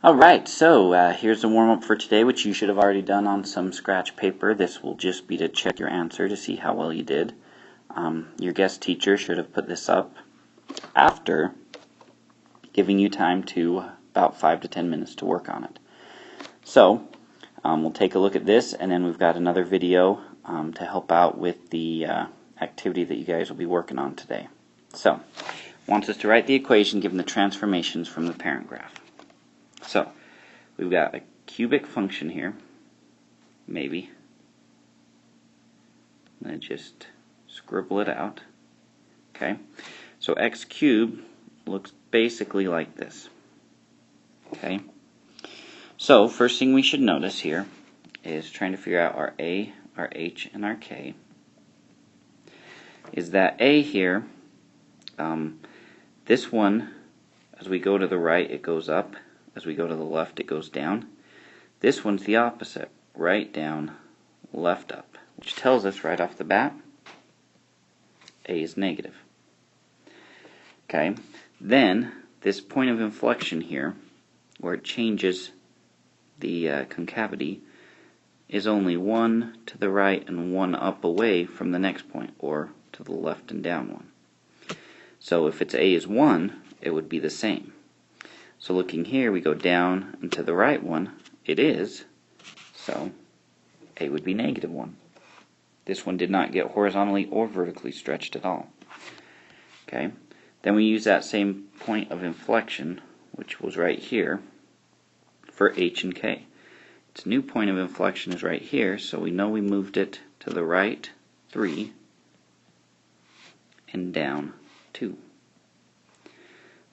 Alright, so here's the warm-up for today, which you should have already done on some scratch paper. This will just be to check your answer to see how well you did. Your guest teacher should have put this up after giving you time to about 5 to 10 minutes to work on it. So, we'll take a look at this, and then we've got another video to help out with the activity that you guys will be working on today. So, wants us to write the equation given the transformations from the parent graph. So, we've got a cubic function here, maybe. I'm going to just scribble it out. Okay, so x cubed looks basically like this. Okay, so first thing we should notice here is trying to figure out our a, our h, and our k. Is that a here, this one, as we go to the right, it goes up. As we go to the left, it goes down. This one's the opposite, right down, left up, which tells us right off the bat a is negative. Okay, then this point of inflection here, where it changes the concavity, is only one to the right and one up away from the next point, or to the left and down one. So if its a is 1, it would be the same. So looking here, we go down and to the right one, it is, so a would be negative 1. This one did not get horizontally or vertically stretched at all. Okay, then we use that same point of inflection, which was right here, for h and k. Its new point of inflection is right here, so we know we moved it to the right 3 and down 2.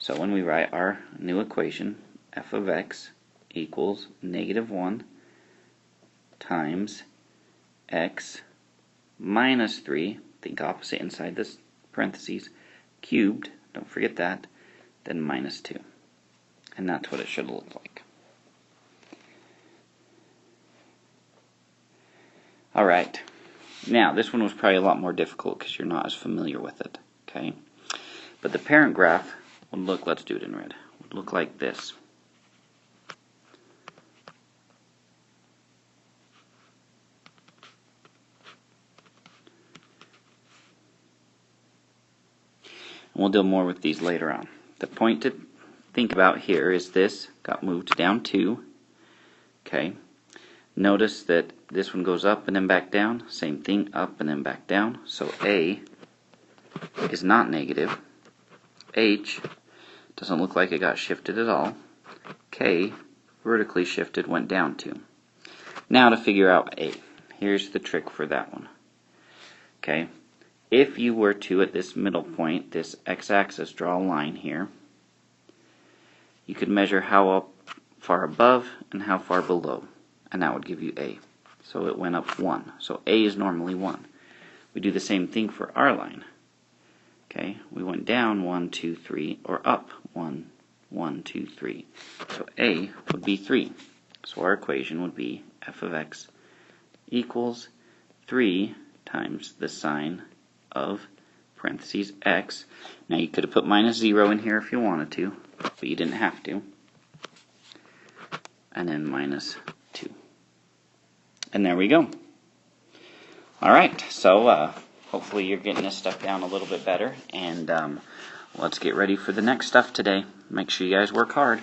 So when we write our new equation, f of x equals negative 1 times x minus 3, think opposite inside this parentheses, cubed, don't forget that, then minus 2. And that's what it should look like. Alright, now this one was probably a lot more difficult because you're not as familiar with it. Okay, but the parent graph would look, let's do it in red, would look like this. And we'll deal more with these later on. The point to think about here is this got moved down 2. Okay, notice that this one goes up and then back down, same thing, up and then back down, so a is not negative, h doesn't look like it got shifted at all, k vertically shifted, went down 2. Now to figure out a, here's the trick for that one. Okay, if you were to, at this middle point, this x-axis, draw a line here, you could measure how far above and how far below, and that would give you a. So it went up 1. So a is normally 1. We do the same thing for our line. Okay, we went down 1, 2, 3, or up 1, 1, 2, 3. So a would be 3. So our equation would be f of x equals 3 times the sine of parentheses x. Now you could have put minus 0 in here if you wanted to, but you didn't have to. And then minus 2. And there we go. Alright, so hopefully you're getting this stuff down a little bit better, and let's get ready for the next stuff today. Make sure you guys work hard.